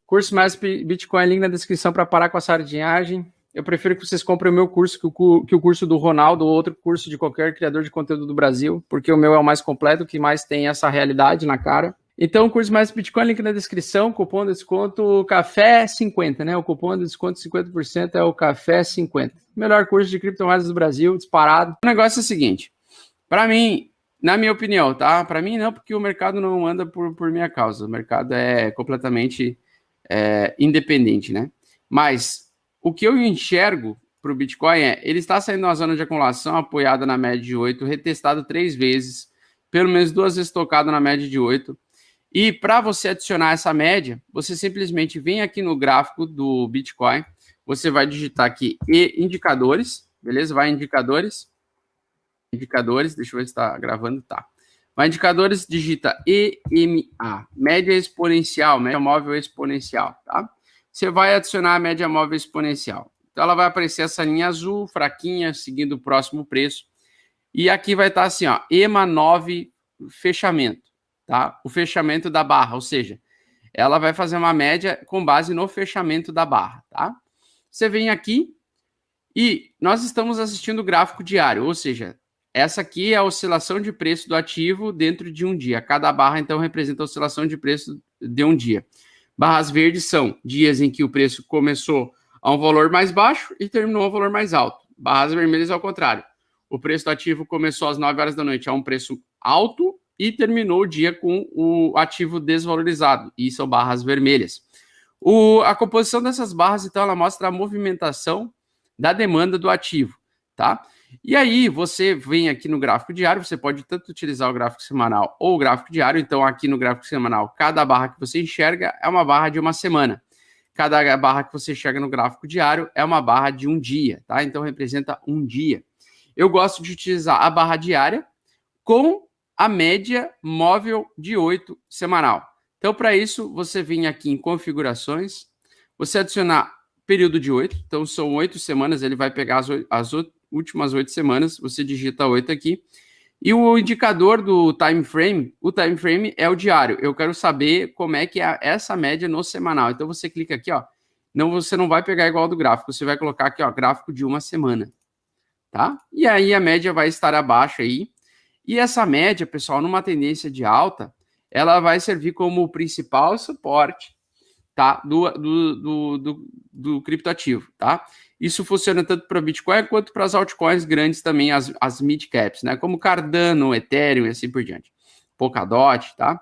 Curso mais Bitcoin, link na descrição para parar com a sardinhagem. Eu prefiro que vocês comprem o meu curso que o curso do Ronaldo ou outro curso de qualquer criador de conteúdo do Brasil, porque o meu é o mais completo, que mais tem essa realidade na cara. Então, curso mais Bitcoin, link na descrição, cupom de desconto CAFÉ50, né? O cupom de desconto 50% é o CAFÉ50. Melhor curso de criptomoedas do Brasil, disparado. O negócio é o seguinte, para mim, na minha opinião, tá? Para mim não, porque o mercado não anda por minha causa. O mercado é completamente independente, né? Mas o que eu enxergo para o Bitcoin ele está saindo de uma zona de acumulação apoiada na média de 8, retestado 3 vezes, pelo menos 2 vezes tocado na média de 8. E para você adicionar essa média, você simplesmente vem aqui no gráfico do Bitcoin, você vai digitar aqui indicadores, beleza? Vai em indicadores, deixa eu ver se está gravando, tá. Vai em indicadores, digita EMA, média exponencial, média móvel exponencial, tá? Você vai adicionar a média móvel exponencial. Então ela vai aparecer essa linha azul, fraquinha, seguindo o próximo preço. E aqui vai estar assim, ó, EMA 9 fechamento, tá? O fechamento da barra, ou seja, ela vai fazer uma média com base no fechamento da barra, tá? Você vem aqui e nós estamos assistindo o gráfico diário, ou seja, essa aqui é a oscilação de preço do ativo dentro de um dia. Cada barra, então, representa a oscilação de preço de um dia. Barras verdes são dias em que o preço começou a um valor mais baixo e terminou a um valor mais alto. Barras vermelhas ao contrário. O preço do ativo começou às 9 horas da noite a um preço alto e terminou o dia com o ativo desvalorizado. E são barras vermelhas. A composição dessas barras, então, ela mostra a movimentação da demanda do ativo, tá? E aí, você vem aqui no gráfico diário, você pode tanto utilizar o gráfico semanal ou o gráfico diário. Então, aqui no gráfico semanal, cada barra que você enxerga é uma barra de uma semana. Cada barra que você enxerga no gráfico diário é uma barra de um dia, tá? Então, representa um dia. Eu gosto de utilizar a barra diária com a média móvel de 8 semanal. Então, para isso, você vem aqui em configurações, você adicionar período de 8, então são 8 semanas, ele vai pegar as últimas 8 semanas, você digita 8 aqui, e o indicador do time frame, o time frame é o diário. Eu quero saber como é que é essa média no semanal. Então você clica aqui, ó. Não, você não vai pegar igual ao do gráfico, você vai colocar aqui, ó, gráfico de uma semana, tá? E aí a média vai estar abaixo aí. E essa média, pessoal, numa tendência de alta, ela vai servir como o principal suporte, tá? Do criptoativo, tá? Isso funciona tanto para Bitcoin quanto para as altcoins grandes também, as mid-caps, né? Como Cardano, Ethereum e assim por diante. Polkadot, tá?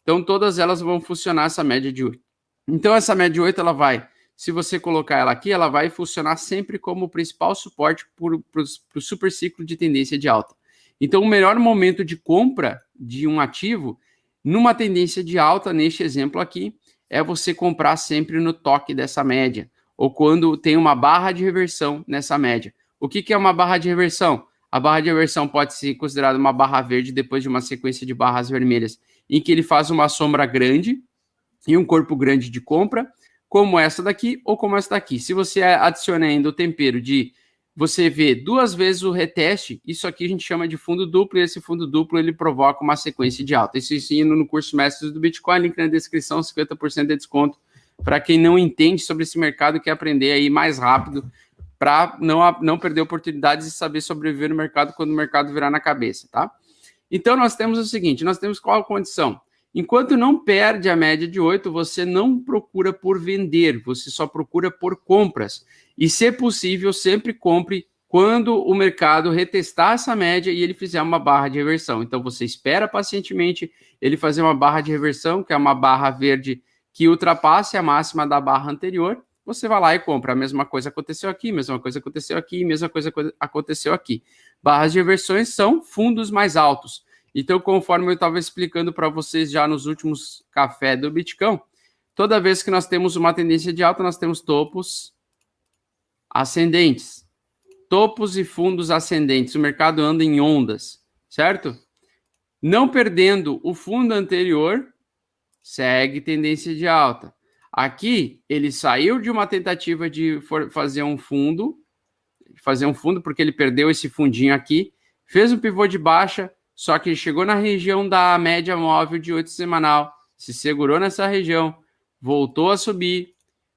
Então, todas elas vão funcionar essa média de 8. Então, essa média de 8, ela vai, se você colocar ela aqui, ela vai funcionar sempre como o principal suporte para o super ciclo de tendência de alta. Então, o melhor momento de compra de um ativo, numa tendência de alta, neste exemplo aqui, é você comprar sempre no toque dessa média, ou quando tem uma barra de reversão nessa média. O que é uma barra de reversão? A barra de reversão pode ser considerada uma barra verde depois de uma sequência de barras vermelhas, em que ele faz uma sombra grande e um corpo grande de compra, como essa daqui ou como essa daqui. Se você adiciona ainda o tempero de você vê 2 vezes o reteste, isso aqui a gente chama de fundo duplo, e esse fundo duplo ele provoca uma sequência de alta. Isso ensino no curso Mestres do Bitcoin, link na descrição, 50% de desconto para quem não entende sobre esse mercado e quer aprender aí mais rápido para não perder oportunidades e saber sobreviver no mercado quando o mercado virar na cabeça, tá? Então nós temos o seguinte, nós temos qual a condição? Enquanto não perde a média de 8, você não procura por vender, você só procura por compras. E, se possível, sempre compre quando o mercado retestar essa média e ele fizer uma barra de reversão. Então, você espera pacientemente ele fazer uma barra de reversão, que é uma barra verde que ultrapasse a máxima da barra anterior, você vai lá e compra. A mesma coisa aconteceu aqui, mesma coisa aconteceu aqui, mesma coisa aconteceu aqui. Barras de reversões são fundos mais altos. Então, conforme eu estava explicando para vocês já nos últimos café do Bitcoin, toda vez que nós temos uma tendência de alta, nós temos topos ascendentes. Topos e fundos ascendentes. O mercado anda em ondas, certo? Não perdendo o fundo anterior, segue tendência de alta. Aqui, ele saiu de uma tentativa de fazer um fundo, porque ele perdeu esse fundinho aqui, fez um pivô de baixa, só que chegou na região da média móvel de 8 semanal, se segurou nessa região, voltou a subir,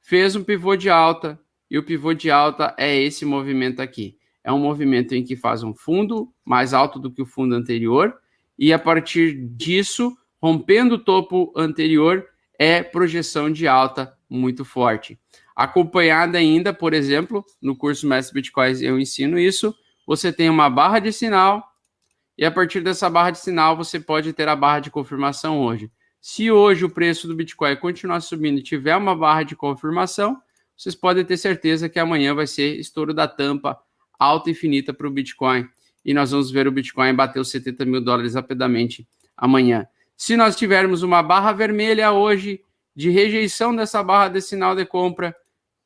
fez um pivô de alta, e o pivô de alta é esse movimento aqui. É um movimento em que faz um fundo mais alto do que o fundo anterior, e a partir disso, rompendo o topo anterior, é projeção de alta muito forte. Acompanhada ainda, por exemplo, no curso Mestre Bitcoins eu ensino isso, você tem uma barra de sinal, e a partir dessa barra de sinal você pode ter a barra de confirmação hoje. Se hoje o preço do Bitcoin continuar subindo e tiver uma barra de confirmação, vocês podem ter certeza que amanhã vai ser estouro da tampa alta infinita para o Bitcoin. E nós vamos ver o Bitcoin bater os 70 mil dólares rapidamente amanhã. Se nós tivermos uma barra vermelha hoje de rejeição dessa barra de sinal de compra,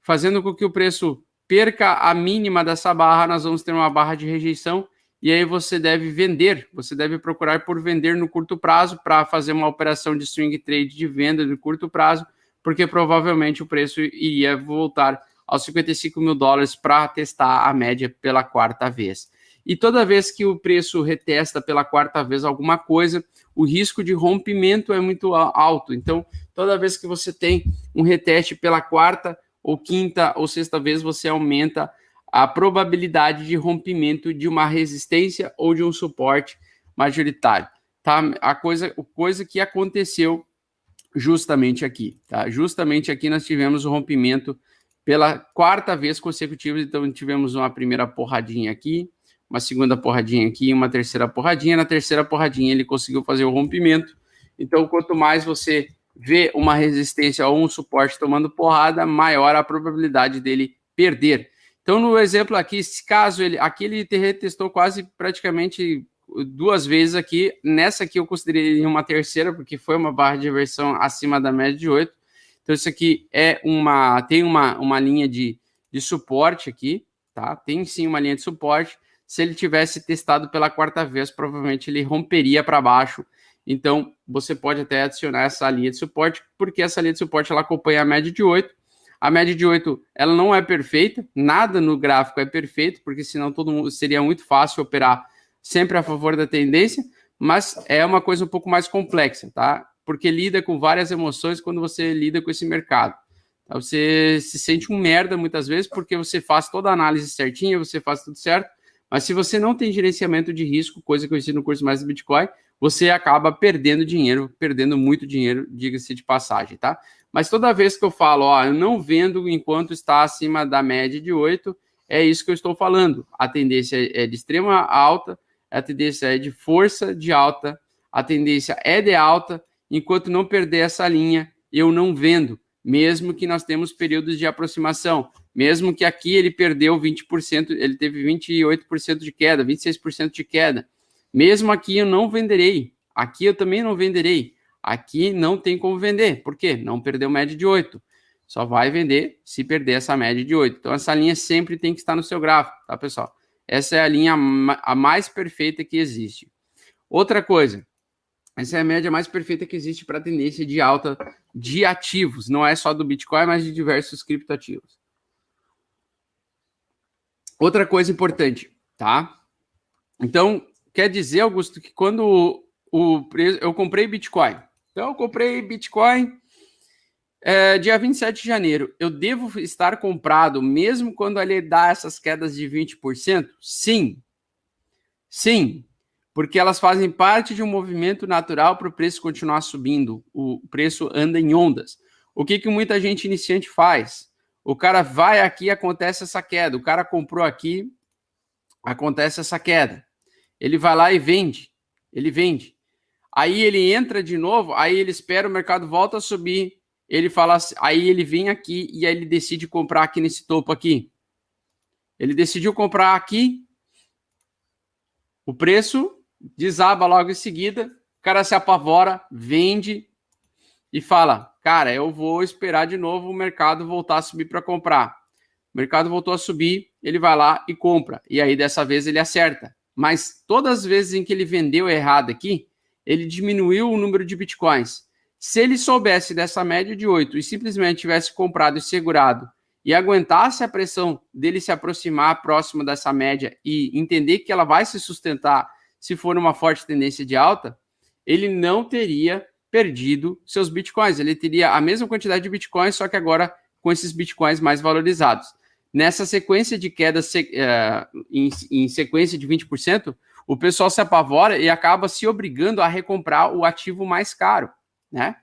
fazendo com que o preço perca a mínima dessa barra, nós vamos ter uma barra de rejeição e aí você deve vender, você deve procurar por vender no curto prazo para fazer uma operação de swing trade de venda no curto prazo, porque provavelmente o preço iria voltar aos 55 mil dólares para testar a média pela quarta vez. E toda vez que o preço retesta pela quarta vez alguma coisa, o risco de rompimento é muito alto. Então, toda vez que você tem um reteste pela quarta ou quinta ou sexta vez, você aumenta a probabilidade de rompimento de uma resistência ou de um suporte majoritário. Tá? A coisa que aconteceu justamente aqui. Tá? Justamente aqui nós tivemos o rompimento pela quarta vez consecutiva. Então, tivemos uma primeira porradinha aqui, uma segunda porradinha aqui, uma terceira porradinha. Na terceira porradinha ele conseguiu fazer o rompimento. Então, quanto mais você vê uma resistência ou um suporte tomando porrada, maior a probabilidade dele perder. Então, no exemplo aqui, se caso ele retestou quase praticamente 2 vezes aqui. Nessa aqui eu considerei uma terceira, porque foi uma barra de reversão acima da média de 8. Então, isso aqui tem uma linha de suporte aqui, tá? Tem sim uma linha de suporte. Se ele tivesse testado pela quarta vez, provavelmente ele romperia para baixo. Então, você pode até adicionar essa linha de suporte, porque essa linha de suporte ela acompanha a média de 8. A média de 8, ela não é perfeita, nada no gráfico é perfeito, porque senão seria muito fácil operar sempre a favor da tendência, mas é uma coisa um pouco mais complexa, tá? Porque lida com várias emoções quando você lida com esse mercado. Tá? Você se sente um merda muitas vezes, porque você faz toda a análise certinha, você faz tudo certo, mas se você não tem gerenciamento de risco, coisa que eu ensino no curso Mais do Bitcoin, você acaba perdendo dinheiro, perdendo muito dinheiro, diga-se de passagem, tá? Mas toda vez que eu falo, eu não vendo enquanto está acima da média de 8, é isso que eu estou falando. A tendência é de extrema alta, a tendência é de força de alta, a tendência é de alta, enquanto não perder essa linha, eu não vendo, mesmo que nós temos períodos de aproximação, mesmo que aqui ele perdeu 20%, ele teve 28% de queda, 26% de queda, mesmo aqui eu não venderei, aqui eu também não venderei, aqui não tem como vender, por quê? Não perdeu média de 8, só vai vender se perder essa média de 8, então essa linha sempre tem que estar no seu gráfico, tá pessoal? Essa é a linha a mais perfeita que existe. Outra coisa, essa é a média mais perfeita que existe para a tendência de alta de ativos. Não é só do Bitcoin, mas de diversos criptoativos. Outra coisa importante, tá? Então, quer dizer, Augusto, que quando eu comprei Bitcoin. Então, eu comprei Bitcoin dia 27 de janeiro. Eu devo estar comprado mesmo quando ele dá essas quedas de 20%? Sim. Sim. Porque elas fazem parte de um movimento natural para o preço continuar subindo. O preço anda em ondas. O que muita gente iniciante faz? O cara vai aqui, acontece essa queda. O cara comprou aqui, acontece essa queda. Ele vai lá e vende. Ele vende. Aí ele entra de novo, aí ele espera, o mercado volta a subir. Ele fala, aí ele vem aqui e aí ele decide comprar aqui nesse topo aqui. Ele decidiu comprar aqui. O preço desaba logo em seguida, o cara se apavora, vende e fala, cara, eu vou esperar de novo o mercado voltar a subir para comprar. O mercado voltou a subir, ele vai lá e compra. E aí dessa vez ele acerta. Mas todas as vezes em que ele vendeu errado aqui, ele diminuiu o número de bitcoins. Se ele soubesse dessa média de 8 e simplesmente tivesse comprado e segurado e aguentasse a pressão dele se aproximar próximo dessa média e entender que ela vai se sustentar se for uma forte tendência de alta, ele não teria perdido seus bitcoins. Ele teria a mesma quantidade de bitcoins, só que agora com esses bitcoins mais valorizados. Nessa sequência de queda em sequência de 20%, o pessoal se apavora e acaba se obrigando a recomprar o ativo mais caro, né?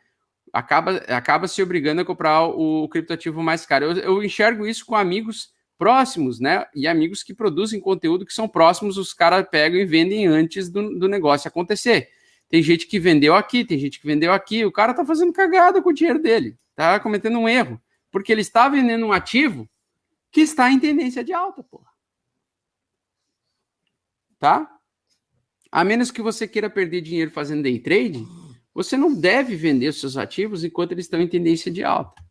Acaba se obrigando a comprar o criptoativo mais caro. Eu enxergo isso com amigos próximos, né? E amigos que produzem conteúdo que são próximos, os caras pegam e vendem antes do negócio acontecer. Tem gente que vendeu aqui, tem gente que vendeu aqui, o cara tá fazendo cagada com o dinheiro dele, tá cometendo um erro, porque ele está vendendo um ativo que está em tendência de alta, porra. Tá? A menos que você queira perder dinheiro fazendo day trade, você não deve vender os seus ativos enquanto eles estão em tendência de alta.